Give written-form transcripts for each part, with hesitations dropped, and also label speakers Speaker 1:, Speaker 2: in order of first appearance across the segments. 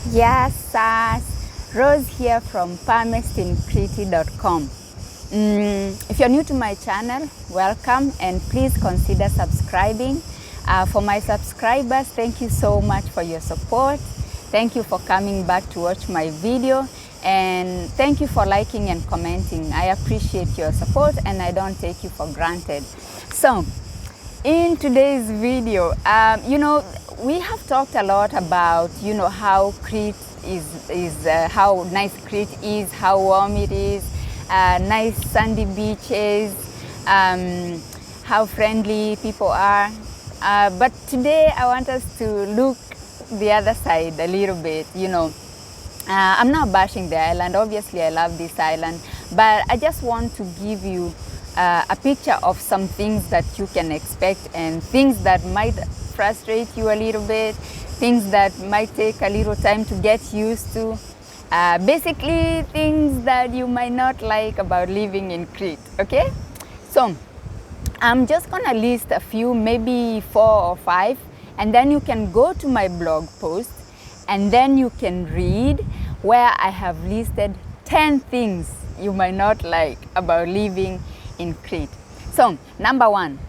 Speaker 1: Yes, Rose here from palmestincrete.com. If you're new to my channel, welcome and please consider subscribing. For my subscribers, thank you so much for your support. Thank you for coming back to watch my video, and thank you for liking and commenting. I appreciate your support and I don't take you for granted. So, in today's video, we have talked a lot about, how Crete is how nice Crete is, how warm it is, nice sandy beaches, how friendly people are. But today I want us to look the other side a little bit. I'm not bashing the island. Obviously, I love this island, but I just want to give you a picture of some things that you can expect and things that might frustrate you a little bit, things that might take a little time to get used to. Basically, things that you might not like about living in Crete, okay? So, I'm just gonna list a few, maybe 4 or 5, and then you can go to my blog post and then you can read where I have listed 10 things you might not like about living in Crete. So, number 1,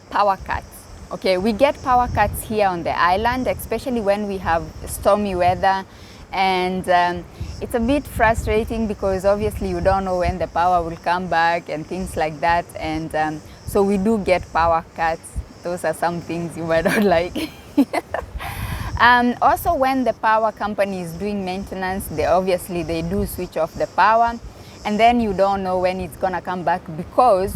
Speaker 1: power cuts. Okay, we get power cuts here on the island, especially when we have stormy weather, and it's a bit frustrating because obviously you don't know when the power will come back and things like that, and so we do get power cuts. Those are some things you might not like. Also, when the power company is doing maintenance, they do switch off the power, and then you don't know when it's gonna come back because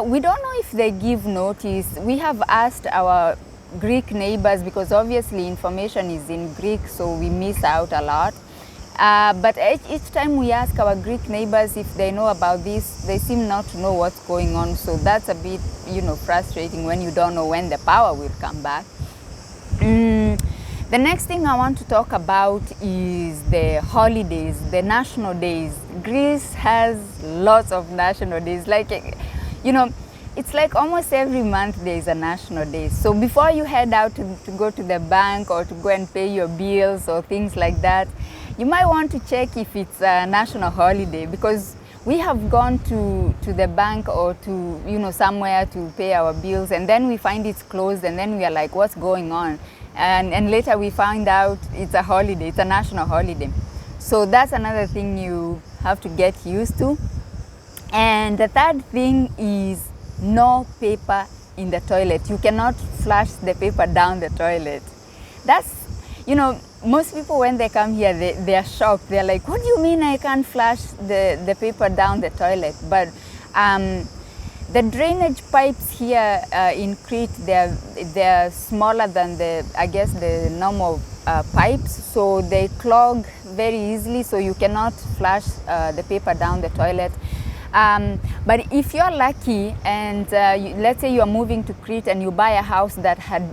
Speaker 1: we don't know if they give notice. We have asked our Greek neighbors because obviously information is in Greek, so we miss out a lot. But each time we ask our Greek neighbors if they know about this, they seem not to know what's going on. So that's a bit, frustrating when you don't know when the power will come back. The next thing I want to talk about is the holidays, the national days. Greece has lots of national days. It's like almost every month there is a national day. So before you head out to go to the bank or to go and pay your bills or things like that, you might want to check if it's a national holiday, because we have gone to the bank or to somewhere to pay our bills, and then we find it's closed, and then we are like, what's going on? And later we find out it's a holiday, it's a national holiday. So that's another thing you have to get used to. And the third thing is no paper in the toilet. You cannot flush the paper down the toilet. That's, most people when they come here, they are shocked. They're like, what do you mean I can't flush the paper down the toilet? But the drainage pipes here in Crete, they're smaller than the normal pipes, so they clog very easily, so you cannot flush the paper down the toilet. But if you're lucky and let's say you're moving to Crete and you buy a house that has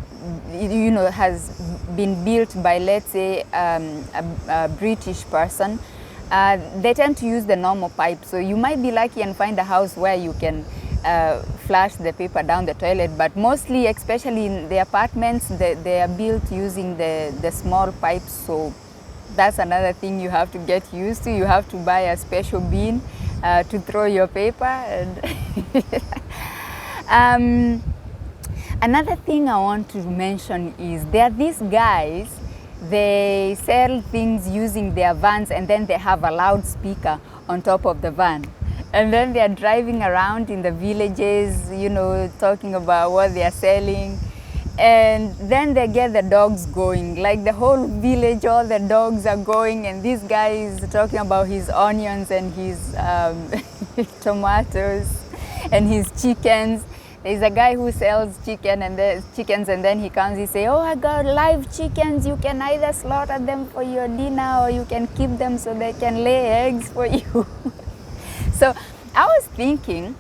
Speaker 1: been built by, let's say, a British person, they tend to use the normal pipe. So you might be lucky and find a house where you can flush the paper down the toilet, but mostly, especially in the apartments, they are built using the small pipes. So that's another thing you have to get used to. You have to buy a special bin to throw your paper. And another thing I want to mention is there are these guys, they sell things using their vans, and then they have a loudspeaker on top of the van. And then they are driving around in the villages, talking about what they are selling. And then they get the dogs going, like the whole village, all the dogs are going, and this guy is talking about his onions and his tomatoes and his chickens. There's a guy who sells chickens, and then he comes, he say, oh, I got live chickens, you can either slaughter them for your dinner or you can keep them so they can lay eggs for you. So I was thinking,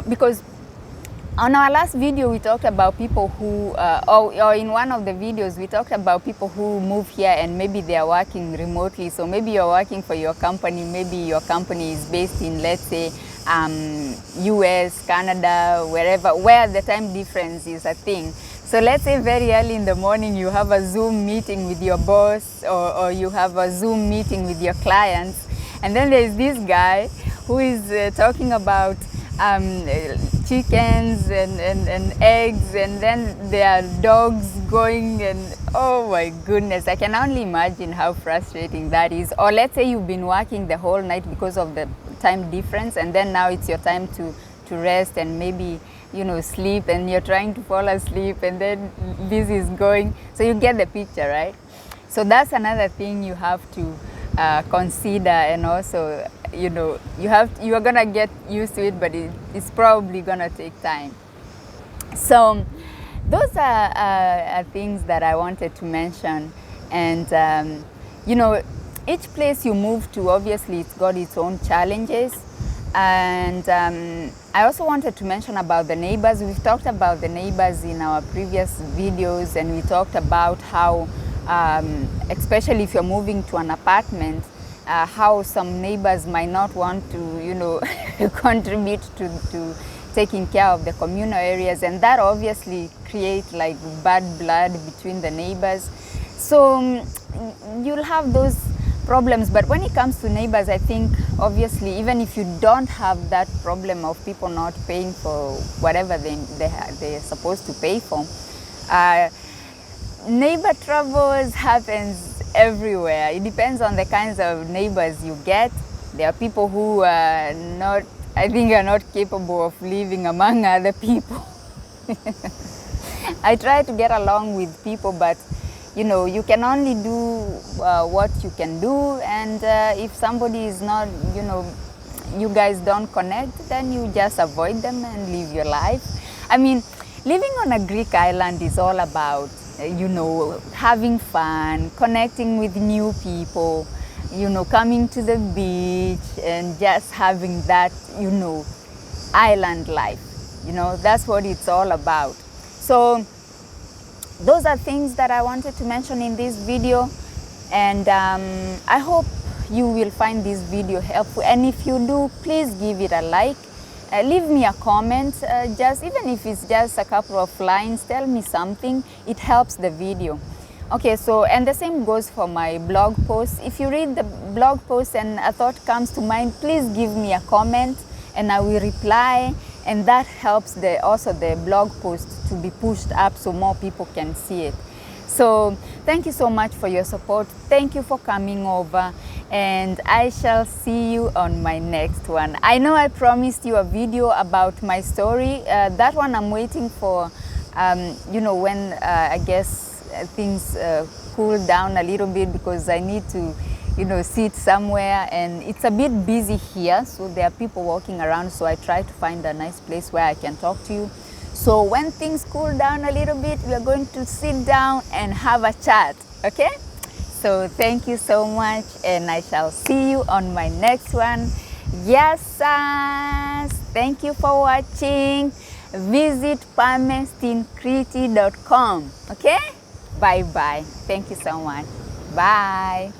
Speaker 1: because on our last video, we talked about people who, or in one of the videos, we talked about people who move here and maybe they are working remotely. So maybe you're working for your company, maybe your company is based in, let's say, US, Canada, wherever, where the time difference is a thing. So let's say very early in the morning you have a Zoom meeting with your boss, or you have a Zoom meeting with your clients, and then there's this guy who is talking about chickens and eggs, and then there are dogs going, and oh my goodness, I can only imagine how frustrating that is. Or let's say you've been working the whole night because of the time difference, and then now it's your time to rest and maybe, you know, sleep, and you're trying to fall asleep, and then this is going. So you get the picture, right? So that's another thing you have to consider, and also, you know, you are gonna get used to it, but it's probably gonna take time. So those are things that I wanted to mention. And you know, each place you move to, obviously it's got its own challenges. And I also wanted to mention about the neighbors. We've talked about the neighbors in our previous videos, and we talked about how especially if you're moving to an apartment, how some neighbors might not want to, you know, contribute to taking care of the communal areas, and that obviously creates like bad blood between the neighbors. So you'll have those problems. But when it comes to neighbors, I think obviously even if you don't have that problem of people not paying for whatever they're supposed to pay for, neighbor troubles happens everywhere. It depends on the kinds of neighbors you get. There are people who are not, I think, are not capable of living among other people. I try to get along with people, but you know, you can only do what you can do, and if somebody is not, you know, you guys don't connect, then you just avoid them and live your life. I mean, living on a Greek island is all about, you know, having fun, connecting with new people, you know, coming to the beach and just having that, you know, island life. You know, that's what it's all about. So those are things that I wanted to mention in this video, and I hope you will find this video helpful. And if you do, please give it a like. Leave me a comment, just even if it's just a couple of lines, tell me something. It helps the video. Okay, so, and the same goes for my blog post. If you read the blog post and a thought comes to mind, please give me a comment and I will reply. And that helps also the blog post to be pushed up so more people can see it. So thank you so much for your support. Thank you for coming over, and I shall see you on my next one. I know I promised you a video about my story. That one I'm waiting for, you know, when I guess things cool down a little bit, because I need to, you know, sit somewhere, and it's a bit busy here, so there are people walking around, so I try to find a nice place where I can talk to you. So when things cool down a little bit, we are going to sit down and have a chat, okay? So thank you so much, and I shall see you on my next one. Yes, thank you for watching. Visit PalestineCrete.com, okay? Bye-bye. Thank you so much. Bye.